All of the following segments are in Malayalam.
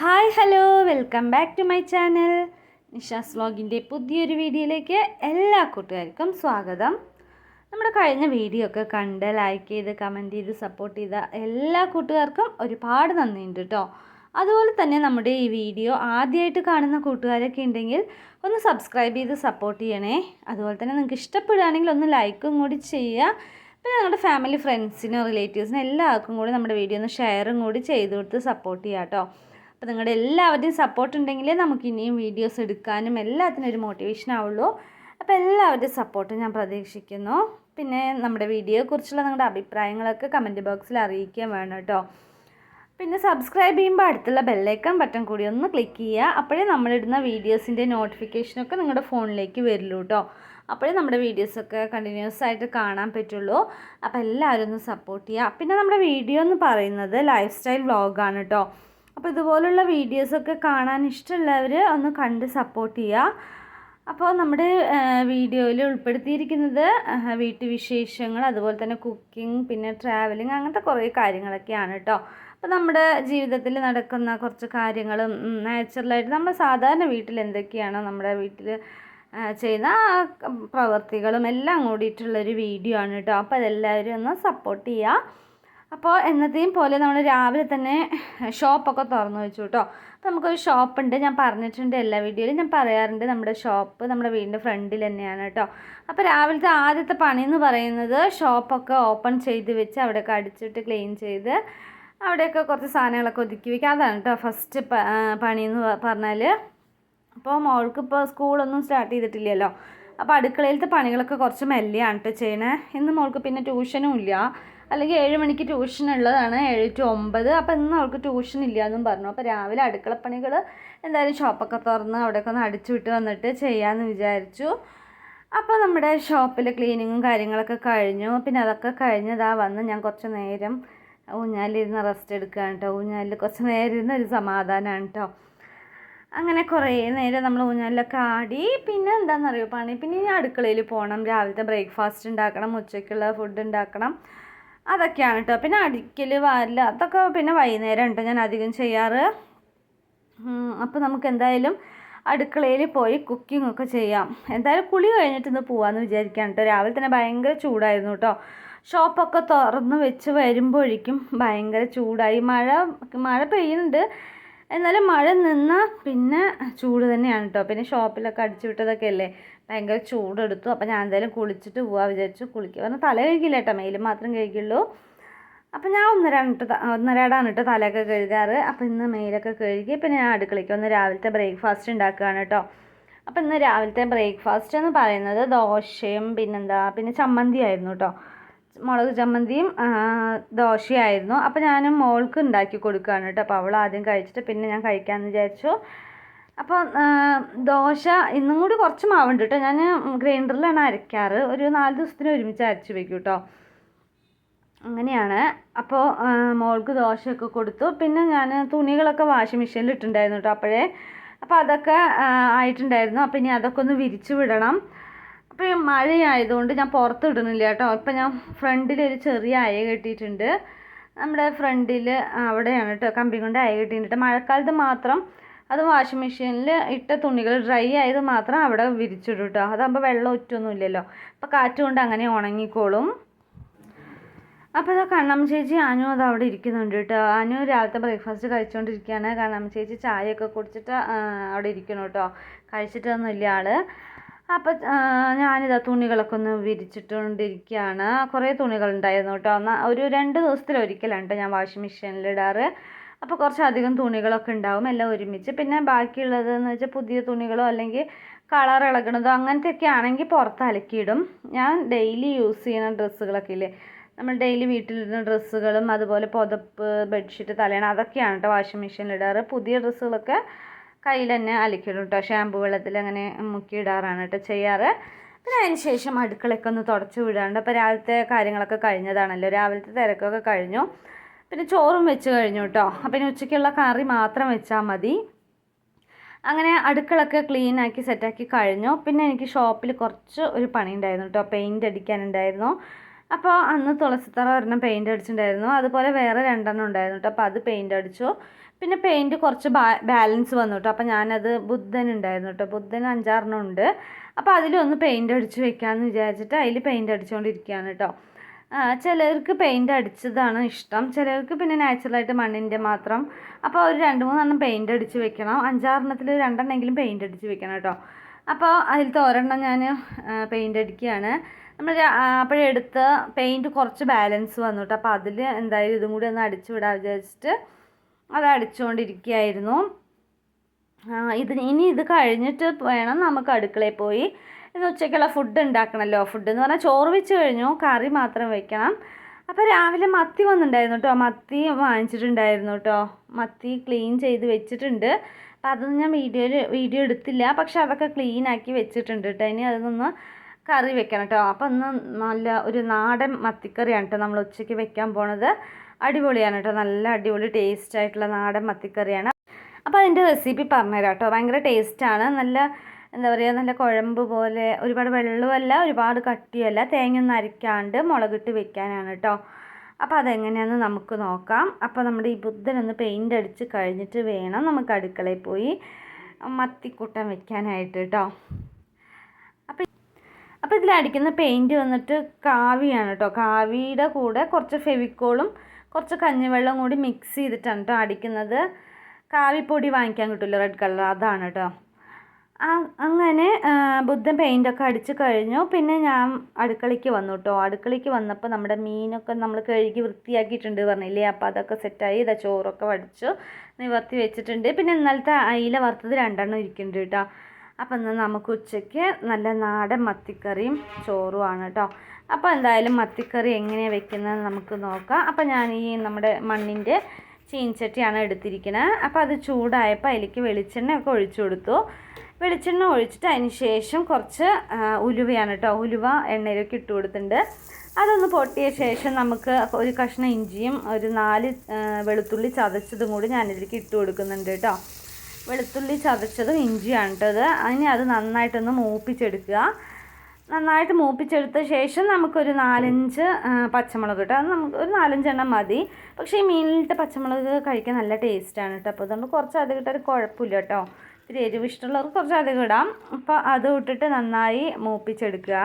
Hi hello welcome back to my channel. Nisha's വ്ലോഗിൻ്റെ പുതിയൊരു വീഡിയോയിലേക്ക് എല്ലാ കൂട്ടുകാർക്കും സ്വാഗതം. നമ്മുടെ കഴിഞ്ഞ വീഡിയോ ഒക്കെ കണ്ട് ലൈക്ക് ചെയ്ത് കമൻറ്റ് ചെയ്ത് സപ്പോർട്ട് ചെയ്ത എല്ലാ കൂട്ടുകാർക്കും ഒരുപാട് നന്ദിയുണ്ട് കേട്ടോ. അതുപോലെ തന്നെ നമ്മുടെ ഈ വീഡിയോ ആദ്യമായിട്ട് കാണുന്ന കൂട്ടുകാരൊക്കെ ഉണ്ടെങ്കിൽ ഒന്ന് സബ്സ്ക്രൈബ് ചെയ്ത് സപ്പോർട്ട് ചെയ്യണേ. അതുപോലെ തന്നെ നിങ്ങൾക്ക് ഇഷ്ടപ്പെടുകയാണെങ്കിൽ ഒന്ന് ലൈക്കും കൂടി ചെയ്യുക. പിന്നെ നമ്മുടെ ഫാമിലി ഫ്രണ്ട്സിനോ റിലേറ്റീവ്സിനോ എല്ലാവർക്കും കൂടി നമ്മുടെ വീഡിയോ ഒന്ന് ഷെയറും കൂടി ചെയ്ത് കൊടുത്ത് സപ്പോർട്ട് ചെയ്യാം കേട്ടോ. അപ്പോൾ നിങ്ങളുടെ എല്ലാവരുടെയും സപ്പോർട്ട് ഉണ്ടെങ്കിലേ നമുക്ക് ഇനിയും വീഡിയോസ് എടുക്കാനും എല്ലാത്തിനും ഒരു മോട്ടിവേഷൻ ആവുള്ളൂ. അപ്പോൾ എല്ലാവരുടെയും സപ്പോർട്ട് ഞാൻ പ്രതീക്ഷിക്കുന്നു. പിന്നെ നമ്മുടെ വീഡിയോയെക്കുറിച്ചുള്ള നിങ്ങളുടെ അഭിപ്രായങ്ങളൊക്കെ കമൻറ്റ് ബോക്സിൽ അറിയിക്കാൻ വേണം കേട്ടോ. പിന്നെ സബ്സ്ക്രൈബ് ചെയ്യുമ്പോൾ അടുത്തുള്ള ബെല്ലൈക്കൺ ബട്ടൺ കൂടി ഒന്ന് ക്ലിക്ക് ചെയ്യുക. അപ്പോഴേ നമ്മളിടുന്ന വീഡിയോസിൻ്റെ നോട്ടിഫിക്കേഷനൊക്കെ നിങ്ങളുടെ ഫോണിലേക്ക് വരുള്ളൂ കേട്ടോ. അപ്പോഴേ നമ്മുടെ വീഡിയോസൊക്കെ കണ്ടിന്യൂസ് ആയിട്ട് കാണാൻ പറ്റുള്ളൂ. അപ്പോൾ എല്ലാവരും ഒന്ന് സപ്പോർട്ട് ചെയ്യുക. പിന്നെ നമ്മുടെ വീഡിയോ എന്ന് പറയുന്നത് ലൈഫ് സ്റ്റൈൽ വ്ളോഗാണ് കേട്ടോ. അപ്പോൾ ഇതുപോലുള്ള വീഡിയോസൊക്കെ കാണാൻ ഇഷ്ടമുള്ളവർ ഒന്ന് കണ്ട് സപ്പോർട്ട് ചെയ്യുക. അപ്പോൾ നമ്മുടെ വീഡിയോയിൽ ഉൾപ്പെടുത്തിയിരിക്കുന്നത് വീട്ടുവിശേഷങ്ങൾ, അതുപോലെ തന്നെ കുക്കിംഗ്, പിന്നെ ട്രാവലിംഗ്, അങ്ങനത്തെ കുറേ കാര്യങ്ങളൊക്കെയാണ് കേട്ടോ. അപ്പോൾ നമ്മുടെ ജീവിതത്തിൽ നടക്കുന്ന കുറച്ച് കാര്യങ്ങളും നാച്ചുറലായിട്ട് നമ്മൾ സാധാരണ വീട്ടിൽ എന്തൊക്കെയാണോ നമ്മുടെ വീട്ടിൽ ചെയ്യുന്ന പ്രവർത്തികളും എല്ലാം കൂടിയിട്ടുള്ളൊരു വീഡിയോ ആണ് കേട്ടോ. അപ്പോൾ അതെല്ലാവരും ഒന്ന് സപ്പോർട്ട് ചെയ്യുക. അപ്പോൾ എന്നത്തെയും പോലെ നമ്മൾ രാവിലെ തന്നെ ഷോപ്പൊക്കെ തുറന്നു വെച്ചു കേട്ടോ. അപ്പോൾ നമുക്കൊരു ഷോപ്പുണ്ട്, ഞാൻ പറഞ്ഞിട്ടുണ്ട് എല്ലാ വീഡിയോയിലും ഞാൻ പറയാറുണ്ട്. നമ്മുടെ ഷോപ്പ് നമ്മുടെ വീടിൻ്റെ ഫ്രണ്ടിൽ തന്നെയാണ് കേട്ടോ. അപ്പോൾ രാവിലത്തെ ആദ്യത്തെ പണി എന്ന് പറയുന്നത് ഷോപ്പൊക്കെ ഓപ്പൺ ചെയ്ത് വെച്ച് അവിടെയൊക്കെ അടിച്ചിട്ട് ക്ലീൻ ചെയ്ത് അവിടെയൊക്കെ കുറച്ച് സാധനങ്ങളൊക്കെ ഒതുക്കി വയ്ക്കുക. അതാണ് കേട്ടോ ഫസ്റ്റ് പണിയെന്ന് പറഞ്ഞാൽ. അപ്പോൾ മോൾക്ക് ഇപ്പോൾ സ്കൂളൊന്നും സ്റ്റാർട്ട് ചെയ്തിട്ടില്ലല്ലോ. അപ്പോൾ അടുക്കളയിലത്തെ പണികളൊക്കെ കുറച്ച് മെല്ലെയാണ് കേട്ടോ ചെയ്യണേ. ഇന്ന് മോൾക്ക് പിന്നെ ട്യൂഷനും ഇല്ല, അല്ലെങ്കിൽ 7 മണിക്ക് ട്യൂഷൻ ഉള്ളതാണ്, 7 to 9. അപ്പോൾ ഇന്ന് അവൾക്ക് ട്യൂഷൻ ഇല്ല എന്നും പറഞ്ഞു. അപ്പോൾ രാവിലെ അടുക്കളപ്പണികൾ എന്തായാലും ഷോപ്പൊക്കെ തുറന്ന് അവിടെയൊക്കെ ഒന്ന് അടിച്ചു വിട്ട് വന്നിട്ട് ചെയ്യാമെന്ന് വിചാരിച്ചു. അപ്പോൾ നമ്മുടെ ഷോപ്പിലെ ക്ലീനിങ്ങും കാര്യങ്ങളൊക്കെ കഴിഞ്ഞു. പിന്നെ അതൊക്കെ കഴിഞ്ഞതാ വന്ന് ഞാൻ കുറച്ച് നേരം ഊഞ്ഞാലിരുന്ന് റെസ്റ്റ് എടുക്കുകയാണ് കേട്ടോ. ഊഞ്ഞാലിൽ കുറച്ച് നേരം ഇരുന്ന് ഒരു സമാധാനമാണ് കേട്ടോ. അങ്ങനെ കുറേ നേരം നമ്മൾ ഊഞ്ഞാലിലൊക്കെ ആടി. പിന്നെ എന്താണെന്നറിയോ പണി, പിന്നെ ഇനി അടുക്കളയിൽ പോകണം, രാവിലത്തെ ബ്രേക്ക്ഫാസ്റ്റ് ഉണ്ടാക്കണം, ഉച്ചയ്ക്കുള്ള ഫുഡ് ഉണ്ടാക്കണം, അതൊക്കെയാണ് കേട്ടോ. പിന്നെ അടിക്കൽ വാരൽ അതൊക്കെ പിന്നെ വൈകുന്നേരം ഉണ്ട് ഞാൻ അധികം ചെയ്യാറ്. അപ്പോൾ നമുക്ക് എന്തായാലും അടുക്കളയിൽ പോയി കുക്കിംഗ് ഒക്കെ ചെയ്യാം. എന്തായാലും കുളി കഴിഞ്ഞിട്ടൊന്ന് പോകാമെന്ന് വിചാരിക്കുകയാണ് കേട്ടോ. രാവിലെ തന്നെ ഭയങ്കര ചൂടായിരുന്നു കേട്ടോ. ഷോപ്പൊക്കെ തുറന്ന് വെച്ച് വരുമ്പോഴേക്കും ഭയങ്കര ചൂടായി. മഴ പെയ്യുന്നുണ്ട്, എന്നാലും മഴ നിന്നാൽ പിന്നെ ചൂട് തന്നെയാണ് കേട്ടോ. പിന്നെ ഷോപ്പിലൊക്കെ അടിച്ചു വിട്ടതൊക്കെ അല്ലേ, ഭയങ്കര ചൂടെടുത്തു. അപ്പോൾ ഞാൻ എന്തായാലും കുളിച്ചിട്ട് പോകാൻ വിചാരിച്ചു. കുളിക്കുക പറഞ്ഞാൽ തല കഴുകില്ല കേട്ടോ, മേലും മാത്രം കഴുകുള്ളൂ. അപ്പോൾ ഞാൻ ഒന്നരാടാണ് കേട്ടോ തലയൊക്കെ കഴുകാറ്. അപ്പോൾ ഇന്ന് മേലൊക്കെ കഴുകി പിന്നെ ഞാൻ അടുക്കളയ്ക്ക് ഒന്ന് രാവിലത്തെ ബ്രേക്ക്ഫാസ്റ്റ് ഉണ്ടാക്കുകയാണ് കേട്ടോ. അപ്പോൾ ഇന്ന് രാവിലത്തെ ബ്രേക്ക്ഫാസ്റ്റ് എന്ന് പറയുന്നത് ദോശയും പിന്നെ ചമ്മന്തി ആയിരുന്നു കേട്ടോ. മുളക് ചമ്മന്തിയും ദോശയായിരുന്നു. അപ്പോൾ ഞാനും മോൾക്ക് ഉണ്ടാക്കി കൊടുക്കുകയാണ് കേട്ടോ. അപ്പോൾ അവൾ ആദ്യം കഴിച്ചിട്ട് പിന്നെ ഞാൻ കഴിക്കാമെന്ന് വിചാരിച്ചു. അപ്പോൾ ദോശ ഇന്നും കൂടി കുറച്ച് മാവുണ്ട് കേട്ടോ. ഞാൻ ഗ്രൈൻഡറിലാണ് അരയ്ക്കാറ്. ഒരു 4 ദിവസത്തിന് ഒരുമിച്ച് അരച്ച് വയ്ക്കും കേട്ടോ. അങ്ങനെയാണ്. അപ്പോൾ മോൾക്ക് ദോശയൊക്കെ കൊടുത്തു. പിന്നെ ഞാൻ തുണികളൊക്കെ വാഷിംഗ് മെഷീനിൽ ഇട്ടിട്ടുണ്ടായിരുന്നു കേട്ടോ അപ്പോഴേ. അപ്പോൾ അതൊക്കെ ആയിട്ടുണ്ടായിരുന്നു. അപ്പോൾ ഇനി അതൊക്കെ ഒന്ന് വിരിച്ചു വിടണം. അപ്പോൾ ഈ മഴയായതുകൊണ്ട് ഞാൻ പുറത്ത് ഇടുന്നില്ല കേട്ടോ. ഇപ്പം ഞാൻ ഫ്രണ്ടിൽ ഒരു ചെറിയ അയ കെട്ടിയിട്ടുണ്ട്. നമ്മുടെ ഫ്രണ്ടിൽ അവിടെയാണ് കേട്ടോ കമ്പി കൊണ്ട് അയ കെട്ടിയിട്ടുണ്ട്. മഴക്കാലത്ത് മാത്രം അത് വാഷിംഗ് മെഷീനിൽ ഇട്ട തുണികൾ ഡ്രൈ ആയത് മാത്രം അവിടെ വിരിച്ചിടും കേട്ടോ. അതാകുമ്പോൾ വെള്ളം ഒറ്റൊന്നും ഇല്ലല്ലോ. അപ്പോൾ കാറ്റ് കൊണ്ട് അങ്ങനെ ഉണങ്ങിക്കോളും. അപ്പോൾ ഇതാ കണ്ണമ്മ ചേച്ചി അനു അത് അവിടെ ഇരിക്കുന്നുണ്ട് കേട്ടോ. അനു രാവിലത്തെ ബ്രേക്ക്ഫാസ്റ്റ് കഴിച്ചുകൊണ്ടിരിക്കുകയാണ്. കണ്ണമ്മ ചേച്ചി ചായയൊക്കെ കുടിച്ചിട്ട് അവിടെ ഇരിക്കണം കേട്ടോ. കഴിച്ചിട്ടൊന്നുമില്ല ആൾ. അപ്പോൾ ഞാനിതാ തുണികളൊക്കെ ഒന്ന് വിരിച്ചിട്ടുകൊണ്ടിരിക്കുകയാണ്. കുറേ തുണികളുണ്ടായിരുന്നു കേട്ടോ. ഒരു 2 ദിവസത്തിലൊരിക്കലാണ് കേട്ടോ ഞാൻ വാഷിംഗ് മെഷീനിലിടാറ്. അപ്പോൾ കുറച്ചധികം തുണികളൊക്കെ ഉണ്ടാവും എല്ലാം ഒരുമിച്ച്. പിന്നെ ബാക്കിയുള്ളതെന്ന് വെച്ചാൽ പുതിയ തുണികളോ അല്ലെങ്കിൽ കളർ ഇളകണതോ അങ്ങനത്തെയൊക്കെ ആണെങ്കിൽ പുറത്ത് അലക്കിയിടും. ഞാൻ ഡെയിലി യൂസ് ചെയ്യുന്ന ഡ്രസ്സുകളൊക്കെ ഇല്ലേ, നമ്മൾ ഡെയിലി വീട്ടിലിടുന്ന ഡ്രസ്സുകളും അതുപോലെ പുതപ്പ്, ബെഡ്ഷീറ്റ്, തലേണ അതൊക്കെയാണ് കേട്ടോ വാഷിംഗ് മെഷീനിലിടാറ്. പുതിയ ഡ്രസ്സുകളൊക്കെ കയ്യിൽ തന്നെ അലക്കിയിടും കേട്ടോ. ഷാമ്പു വെള്ളത്തിൽ അങ്ങനെ മുക്കിയിടാറാണ് കേട്ടോ ചെയ്യാറ്. പിന്നെ അതിന് ശേഷം അടുക്കളയൊക്കെ ഒന്ന് തുടച്ച് വിടാറുണ്ട്. അപ്പോൾ രാവിലത്തെ കാര്യങ്ങളൊക്കെ കഴിഞ്ഞതാണല്ലോ, രാവിലത്തെ തിരക്കൊക്കെ കഴിഞ്ഞു. പിന്നെ ചോറും വെച്ച് കഴിഞ്ഞു കേട്ടോ. അപ്പം ഇനി ഉച്ചയ്ക്കുള്ള കറി മാത്രം വെച്ചാൽ മതി. അങ്ങനെ അടുക്കളൊക്കെ ക്ലീനാക്കി സെറ്റാക്കി കഴിഞ്ഞു. പിന്നെ എനിക്ക് ഷോപ്പിൽ കുറച്ച് ഒരു പണി ഉണ്ടായിരുന്നു കേട്ടോ, പെയിൻറ്റ് അടിക്കാനുണ്ടായിരുന്നു. അപ്പോൾ അന്ന് തുളസിത്തറ ഒരെണ്ണം പെയിൻ്റ് അടിച്ചിട്ടുണ്ടായിരുന്നു. അതുപോലെ വേറെ 2 ഉണ്ടായിരുന്നു കേട്ടോ. അപ്പോൾ അത് പെയിൻ്റ് അടിച്ചു. പിന്നെ പെയിൻറ്റ് കുറച്ച് ബാലൻസ് വന്നു കേട്ടോ. അപ്പോൾ ഞാനത് ബുദ്ധൻ ഉണ്ടായിരുന്നു കേട്ടോ, ബുദ്ധൻ 5-6 ഉണ്ട്. അപ്പോൾ അതിലൊന്ന് പെയിൻറ്റ് അടിച്ച് വെക്കാമെന്ന് വിചാരിച്ചിട്ട് അതിൽ പെയിൻറ്റ് അടിച്ചുകൊണ്ടിരിക്കുകയാണ് കേട്ടോ. ചിലർക്ക് പെയിൻറ്റ് അടിച്ചതാണ് ഇഷ്ടം, ചിലർക്ക് പിന്നെ നാച്ചുറലായിട്ട് മണ്ണിൻ്റെ മാത്രം. അപ്പോൾ ഒരു 2-3 പെയിൻറ്റ് അടിച്ച് വെക്കണം. 5-6 2 പെയിൻറ്റ് അടിച്ച് വെക്കണം കേട്ടോ. അപ്പോൾ അതിലത്തെ ഒരെണ്ണം ഞാൻ പെയിൻറ്റ് അടിക്കുകയാണ്. നമ്മൾ അപ്പോഴെടുത്ത പെയിൻറ്റ് കുറച്ച് ബാലൻസ് വന്നു കേട്ടോ. അപ്പോൾ അതിൽ എന്തായാലും ഇതും കൂടി ഒന്ന് അടിച്ചു വിടാൻ വിചാരിച്ചിട്ട് അത് അടിച്ചുകൊണ്ടിരിക്കുകയായിരുന്നു. ഇനി ഇത് കഴിഞ്ഞിട്ട് വേണം നമുക്ക് അടുക്കളയിൽ പോയി ഇന്ന് ഉച്ചയ്ക്കുള്ള ഫുഡ് ഉണ്ടാക്കണമല്ലോ. ഫുഡ് എന്ന് പറഞ്ഞാൽ ചോറ് വെച്ച് കഴിഞ്ഞു, കറി മാത്രം വെക്കണം. അപ്പോൾ രാവിലെ മത്തി വന്നിട്ടുണ്ടായിരുന്നു കേട്ടോ, മത്തി വാങ്ങിച്ചിട്ടുണ്ടായിരുന്നു കേട്ടോ. മത്തി ക്ലീൻ ചെയ്ത് വെച്ചിട്ടുണ്ട്. അപ്പോൾ അതൊന്നും ഞാൻ വീഡിയോ എടുത്തില്ല, പക്ഷെ അതൊക്കെ ക്ലീൻ ആക്കി വെച്ചിട്ടുണ്ട് കേട്ടോ. ഇനി അതൊന്ന് കറി വെക്കണം കേട്ടോ. അപ്പോൾ ഇന്ന് നല്ല ഒരു നാടൻ മത്തിക്കറിയാണ് കേട്ടോ നമ്മൾ ഉച്ചയ്ക്ക് വെക്കാൻ പോണത്. അടിപൊളിയാണ് കേട്ടോ, നല്ല അടിപൊളി ടേസ്റ്റ് ആയിട്ടുള്ള നാടൻ മത്തിക്കറിയാണ്. അപ്പോൾ അതിൻ്റെ റെസിപ്പി പറഞ്ഞുതരാം കേട്ടോ. ഭയങ്കര ടേസ്റ്റാണ്. നല്ല എന്താ പറയുക, നല്ല കുഴമ്പ് പോലെ, ഒരുപാട് വെള്ളമല്ല ഒരുപാട് കട്ടിയല്ല, തേങ്ങയൊന്നും അരയ്ക്കാണ്ട് മുളകിട്ട് വെക്കാനാണ് കേട്ടോ. അപ്പോൾ അതെങ്ങനെയാണെന്ന് നമുക്ക് നോക്കാം. അപ്പോൾ നമ്മുടെ ഈ ബുദ്ധനൊന്ന് പെയിൻ്റ് അടിച്ച് കഴിഞ്ഞിട്ട് വേണം നമുക്ക് അടുക്കളയിൽ പോയി മത്തിക്കൂട്ടൻ വെക്കാനായിട്ട് കേട്ടോ. അപ്പോൾ ഇതിലടിക്കുന്ന പെയിൻറ്റ് വന്നിട്ട് കാവിയാണ് കേട്ടോ. കാവിയുടെ കൂടെ കുറച്ച് ഫെവിക്കോളും കുറച്ച് കഞ്ഞിവെള്ളം കൂടി മിക്സ് ചെയ്തിട്ടാണ് കേട്ടോ അടിക്കുന്നത്. കാവിപ്പൊടി വാങ്ങിക്കാൻ കിട്ടുമല്ലോ, റെഡ് കളർ, അതാണ് കേട്ടോ. അങ്ങനെ ബുദ്ധൻ പെയിൻ്റൊക്കെ അടിച്ച് കഴിഞ്ഞു. പിന്നെ ഞാൻ അടുക്കളയ്ക്ക് വന്നു കേട്ടോ. അടുക്കളയ്ക്ക് വന്നപ്പോൾ നമ്മുടെ മീനൊക്കെ നമ്മൾ കഴുകി വൃത്തിയാക്കിയിട്ടുണ്ട് പറഞ്ഞില്ലേ. അപ്പോൾ അതൊക്കെ സെറ്റായി. ഇതാ ചോറൊക്കെ വടിച്ചു നിവർത്തി വെച്ചിട്ടുണ്ട്. പിന്നെ ഇന്നലത്തെ അയില വറുത്തത് 2 ഇരിക്കുന്നുണ്ട് കേട്ടോ. അപ്പം എന്നാൽ നമുക്ക് ഉച്ചയ്ക്ക് നല്ല നാടൻ മത്തിക്കറിയും ചോറുമാണ് കേട്ടോ. അപ്പോൾ എന്തായാലും മത്തിക്കറി എങ്ങനെയാണ് വെക്കുന്നത് നമുക്ക് നോക്കാം. അപ്പോൾ ഞാൻ ഈ നമ്മുടെ മണ്ണിൻ്റെ ചീനച്ചട്ടിയാണ് എടുത്തിരിക്കുന്നത്. അപ്പോൾ അത് ചൂടായപ്പോൾ അതിലേക്ക് വെളിച്ചെണ്ണയൊക്കെ ഒഴിച്ചു കൊടുത്തു. വെളിച്ചെണ്ണ ഒഴിച്ചിട്ട് അതിന് ശേഷം കുറച്ച് ഉലുവയാണ് കേട്ടോ, ഉലുവ എണ്ണയിലേക്ക് ഇട്ട് കൊടുത്തിട്ടുണ്ട്. അതൊന്ന് പൊട്ടിയ ശേഷം നമുക്ക് ഒരു കഷ്ണം ഇഞ്ചിയും ഒരു 4 വെളുത്തുള്ളി ചതച്ചതും കൂടി ഞാനിതിലേക്ക് ഇട്ട് കൊടുക്കുന്നുണ്ട് കേട്ടോ. വെളുത്തുള്ളി ചതച്ചതും ഇഞ്ചിയാണ് കേട്ടത്. അതിന് അത് നന്നായിട്ടൊന്ന് മൂപ്പിച്ചെടുക്കുക. നന്നായിട്ട് മൂപ്പിച്ചെടുത്ത ശേഷം നമുക്കൊരു 4-5 പച്ചമുളക് കേട്ടോ. അത് നമുക്ക് ഒരു 4-5 എണ്ണം മതി. പക്ഷേ ഈ മീനിലിട്ട് പച്ചമുളക് കഴിക്കാൻ നല്ല ടേസ്റ്റാണ് കേട്ടോ. അപ്പോൾ അതുകൊണ്ട് കുറച്ച് അധികം ഇട്ടാൽ കുഴപ്പമില്ല കേട്ടോ. ഇത്തിരി എരിവ് ഇഷ്ടമുള്ളവർക്ക് കുറച്ച് അധികം ഇടാം. അപ്പോൾ അത് ഇട്ടിട്ട് നന്നായി മൂപ്പിച്ചെടുക്കുക.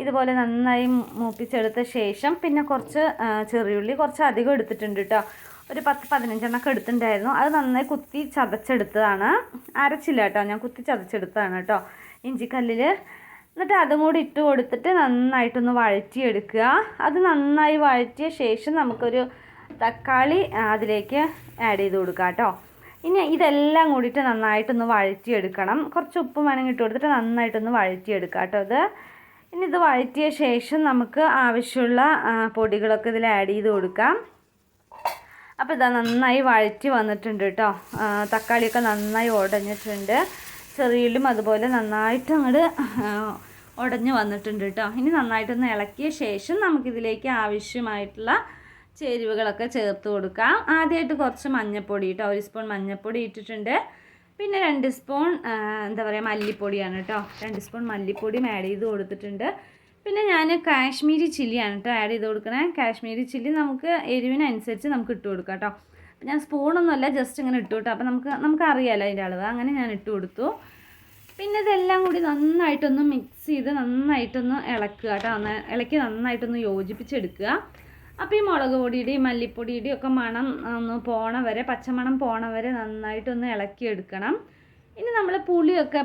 ഇതുപോലെ നന്നായി മൂപ്പിച്ചെടുത്ത ശേഷം പിന്നെ കുറച്ച് ചെറിയുള്ളി കുറച്ച് അധികം എടുത്തിട്ടുണ്ട് കേട്ടോ. ഒരു 10-15 എണ്ണമൊക്കെ എടുത്തിട്ടുണ്ടായിരുന്നു. അത് നന്നായി കുത്തി ചതച്ചെടുത്തതാണ്, അരച്ചില്ല കേട്ടോ, ഞാൻ കുത്തി ചതച്ചെടുത്തതാണ് കേട്ടോ ഇഞ്ചിക്കല്ലിൽ. എന്നിട്ട് അതും കൂടി ഇട്ട് കൊടുത്തിട്ട് നന്നായിട്ടൊന്ന് വഴറ്റിയെടുക്കുക. അത് നന്നായി വഴറ്റിയ ശേഷം നമുക്കൊരു തക്കാളി അതിലേക്ക് ആഡ് ചെയ്ത് കൊടുക്കുക കേട്ടോ. ഇനി ഇതെല്ലാം കൂടിയിട്ട് നന്നായിട്ടൊന്ന് വഴറ്റിയെടുക്കണം. കുറച്ച് ഉപ്പ് വേണമെങ്കിൽ ഇട്ട് കൊടുത്തിട്ട് നന്നായിട്ടൊന്ന് വഴറ്റിയെടുക്കുക കേട്ടോ. ഇനി ഇത് വഴറ്റിയ ശേഷം നമുക്ക് ആവശ്യമുള്ള പൊടികളൊക്കെ ഇതിൽ ആഡ് ചെയ്ത് കൊടുക്കാം. അപ്പോൾ ഇതാ നന്നായി വഴറ്റി വന്നിട്ടുണ്ട് കേട്ടോ. തക്കാളിയൊക്കെ നന്നായി ഉടഞ്ഞിട്ടുണ്ട്. ചെറിയുള്ളിയും അതുപോലെ നന്നായിട്ട് അങ്ങോട്ട് ഉടഞ്ഞ് വന്നിട്ടുണ്ട് കേട്ടോ. ഇനി നന്നായിട്ടൊന്ന് ഇളക്കിയ ശേഷം നമുക്കിതിലേക്ക് ആവശ്യമായിട്ടുള്ള ചേരുവകളൊക്കെ ചേർത്ത് കൊടുക്കാം. ആദ്യമായിട്ട് കുറച്ച് മഞ്ഞൾപ്പൊടി കേട്ടോ, 1 സ്പൂൺ മഞ്ഞൾപ്പൊടി ഇട്ടിട്ടുണ്ട്. പിന്നെ 2 സ്പൂൺ എന്താ പറയുക മല്ലിപ്പൊടിയാണ് കേട്ടോ. 2 സ്പൂൺ മല്ലിപ്പൊടിയും ആഡ് ചെയ്ത് കൊടുത്തിട്ടുണ്ട്. പിന്നെ ഞാൻ കാശ്മീരി ചില്ലിയാണ് കേട്ടോ ആഡ് ചെയ്ത് കൊടുക്കണേ. കാശ്മീരി ചില്ലി നമുക്ക് എരിവിനനുസരിച്ച് നമുക്ക് ഇട്ട് കൊടുക്കാം കേട്ടോ. ഞാൻ സ്പൂണൊന്നുമല്ല, ജസ്റ്റ് ഇങ്ങനെ ഇട്ടു കേട്ടോ. അപ്പോൾ നമുക്ക് അറിയാമല്ലോ അതിൻ്റെ അളവ്. അങ്ങനെ ഞാൻ ഇട്ട് കൊടുത്തു. പിന്നെ ഇതെല്ലാം കൂടി നന്നായിട്ടൊന്ന് മിക്സ് ചെയ്ത് നന്നായിട്ടൊന്ന് ഇളക്കുക കേട്ടോ. ഇളക്കി നന്നായിട്ടൊന്ന് യോജിപ്പിച്ചെടുക്കുക. അപ്പോൾ ഈ മുളക് പൊടിയുടെയും മല്ലിപ്പൊടിയുടെയും ഒക്കെ മണം ഒന്ന് പോണ വരെ, പച്ചമണം പോണ വരെ നന്നായിട്ടൊന്ന് ഇളക്കിയെടുക്കണം. ഇനി നമ്മൾ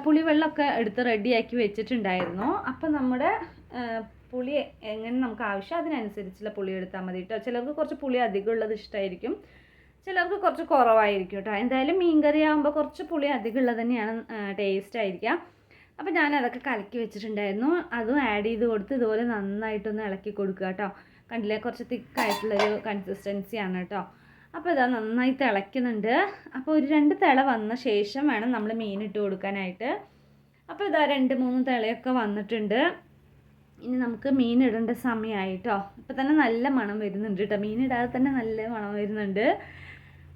പുളിവെള്ളമൊക്കെ എടുത്ത് റെഡിയാക്കി വെച്ചിട്ടുണ്ടായിരുന്നു. അപ്പോൾ നമ്മുടെ പുളി എങ്ങനെ നമുക്ക് ആവശ്യം അതിനനുസരിച്ചുള്ള പുളി എടുത്താൽ മതി കേട്ടോ. ചിലർക്ക് കുറച്ച് പുളി അധികം ഉള്ളത് ഇഷ്ടമായിരിക്കും, ചിലർക്ക് കുറച്ച് കുറവായിരിക്കും കേട്ടോ. എന്തായാലും മീൻ കറി ആകുമ്പോൾ കുറച്ച് പുളി അധികം ഉള്ളത് തന്നെയാണ് ടേസ്റ്റ് ആയിരിക്കുക. അപ്പോൾ ഞാൻ അതൊക്കെ കലക്കി വെച്ചിട്ടുണ്ടായിരുന്നു. അതും ആഡ് ചെയ്ത് കൊടുത്ത് ഇതുപോലെ നന്നായിട്ടൊന്ന് ഇളക്കി കൊടുക്കുക കേട്ടോ. കണ്ടില്ലേ, കുറച്ച് തിക്കായിട്ടുള്ളൊരു കൺസിസ്റ്റൻസിയാണ് കേട്ടോ. അപ്പോൾ ഇതാ നന്നായി തിളയ്ക്കുന്നുണ്ട്. അപ്പോൾ ഒരു 2 തിള വന്ന ശേഷം വേണം നമ്മൾ മീൻ ഇട്ട് കൊടുക്കാനായിട്ട്. അപ്പോൾ ഇതാ 2-3 തിളയൊക്കെ വന്നിട്ടുണ്ട്. ഇനി നമുക്ക് മീൻ ഇടേണ്ട സമയമായിട്ടോ. ഇപ്പോൾ തന്നെ നല്ല മണം വരുന്നുണ്ട് കേട്ടോ. മീൻ ഇടാതെ തന്നെ നല്ല മണം വരുന്നുണ്ട്.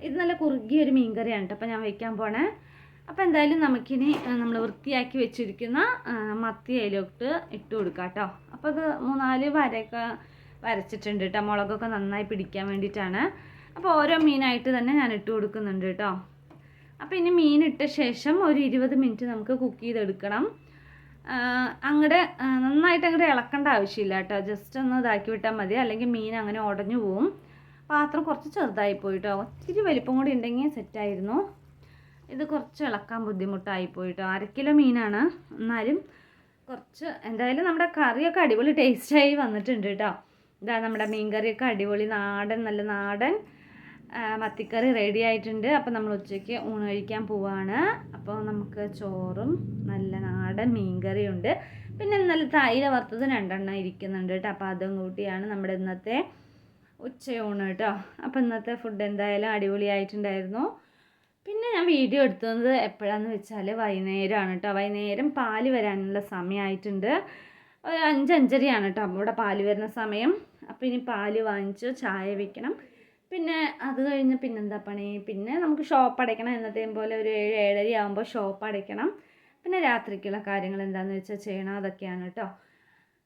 ഇത് നല്ല കുറുകിയൊരു മീൻ കറിയാണ് കേട്ടോ അപ്പോൾ ഞാൻ വയ്ക്കാൻ പോണേ. അപ്പോൾ എന്തായാലും നമുക്കിനി നമ്മൾ വൃത്തിയാക്കി വെച്ചിരിക്കുന്ന മത്തി അതിലോട്ട് ഇട്ട് കൊടുക്കാം കേട്ടോ. അപ്പോൾ അത് 3-4 വരയൊക്കെ വരച്ചിട്ടുണ്ട് കേട്ടോ, മുളകൊക്കെ നന്നായി പിടിക്കാൻ വേണ്ടിയിട്ടാണ്. അപ്പോൾ ഓരോ മീനായിട്ട് തന്നെ ഞാൻ ഇട്ട് കൊടുക്കുന്നുണ്ട് കേട്ടോ. അപ്പോൾ ഇനി മീൻ ഇട്ട ശേഷം ഒരു 20 മിനിറ്റ് നമുക്ക് കുക്ക് ചെയ്തെടുക്കണം. അങ്ങോട്ട് നന്നായിട്ട് അങ്ങോട്ട് ഇളക്കേണ്ട ആവശ്യമില്ല കേട്ടോ. ജസ്റ്റ് ഒന്ന് ഇതാക്കി വിട്ടാൽ മതി, അല്ലെങ്കിൽ മീൻ അങ്ങനെ ഉടഞ്ഞു പോവും. പാത്രം കുറച്ച് ചെറുതായി പോയിട്ടോ, ഒത്തിരി വലിപ്പം കൂടി ഉണ്ടെങ്കിൽ സെറ്റായിരുന്നു. ഇത് കുറച്ച് ഇളക്കാൻ ബുദ്ധിമുട്ടായി പോയിട്ടോ. 1/2 കിലോ മീനാണ്, എന്നാലും കുറച്ച് എന്തായാലും നമ്മുടെ കറിയൊക്കെ അടിപൊളി ടേസ്റ്റായി വന്നിട്ടുണ്ട് കേട്ടോ. ഇതാ നമ്മുടെ മീൻ കറിയൊക്കെ അടിപൊളി നാടൻ, നല്ല നാടൻ മത്തിക്കറി റെഡി ആയിട്ടുണ്ട്. അപ്പോൾ നമ്മൾ ഉച്ചയ്ക്ക് ഊണ് കഴിക്കാൻ പോവാണ്. അപ്പോൾ നമുക്ക് ചോറും നല്ല നാടൻ മീൻ കറിയുണ്ട്, പിന്നെ നല്ല തൈര വറുത്തത് 2 എണ്ണം ഇരിക്കുന്നുണ്ട് കേട്ടോ. അപ്പോൾ അതും കൂട്ടിയാണ് നമ്മുടെ ഇന്നത്തെ ഉച്ചയൂണ് കേട്ടോ. അപ്പോൾ ഇന്നത്തെ ഫുഡ് എന്തായാലും അടിപൊളിയായിട്ടുണ്ടായിരുന്നു. പിന്നെ ഞാൻ വീഡിയോ എടുത്തത് എപ്പോഴാണെന്ന് വെച്ചാൽ വൈകുന്നേരമാണ് കേട്ടോ. വൈകുന്നേരം പാല് വരാനുള്ള സമയമായിട്ടുണ്ട്. ഒരു 5-5:30 കേട്ടോ ഇവിടെ പാല് വരുന്ന സമയം. അപ്പോൾ ഇനി പാല് വാങ്ങിച്ച് ചായ വെക്കണം. പിന്നെ അത് കഴിഞ്ഞ് പിന്നെന്താ പണി, പിന്നെ നമുക്ക് ഷോപ്പ് അടയ്ക്കണം. എന്നത്തെയും പോലെ ഒരു 7-7:30 ആകുമ്പോൾ ഷോപ്പ് അടയ്ക്കണം. പിന്നെ രാത്രിക്കുള്ള കാര്യങ്ങൾ എന്താണെന്ന് വെച്ചാൽ ചെയ്യണം, അതൊക്കെയാണ് കേട്ടോ.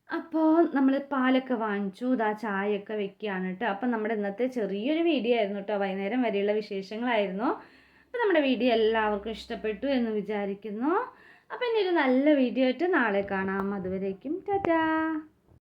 അപ്പോൾ നമ്മൾ പാലൊക്കെ വാങ്ങിച്ചു, ഇതാ ചായയൊക്കെ വെക്കുകയാണ് കേട്ടോ. അപ്പം നമ്മുടെ ഇന്നത്തെ ചെറിയൊരു വീഡിയോ ആയിരുന്നു കേട്ടോ, വൈകുന്നേരം വരെയുള്ള വിശേഷങ്ങളായിരുന്നു. അപ്പോൾ നമ്മുടെ വീഡിയോ എല്ലാവർക്കും ഇഷ്ടപ്പെട്ടു എന്ന് വിചാരിക്കുന്നു. അപ്പോൾ ഇനി ഒരു നല്ല വീഡിയോ ആയിട്ട് നാളെ കാണാം. അതുവരേക്കും ടാറ്റാ.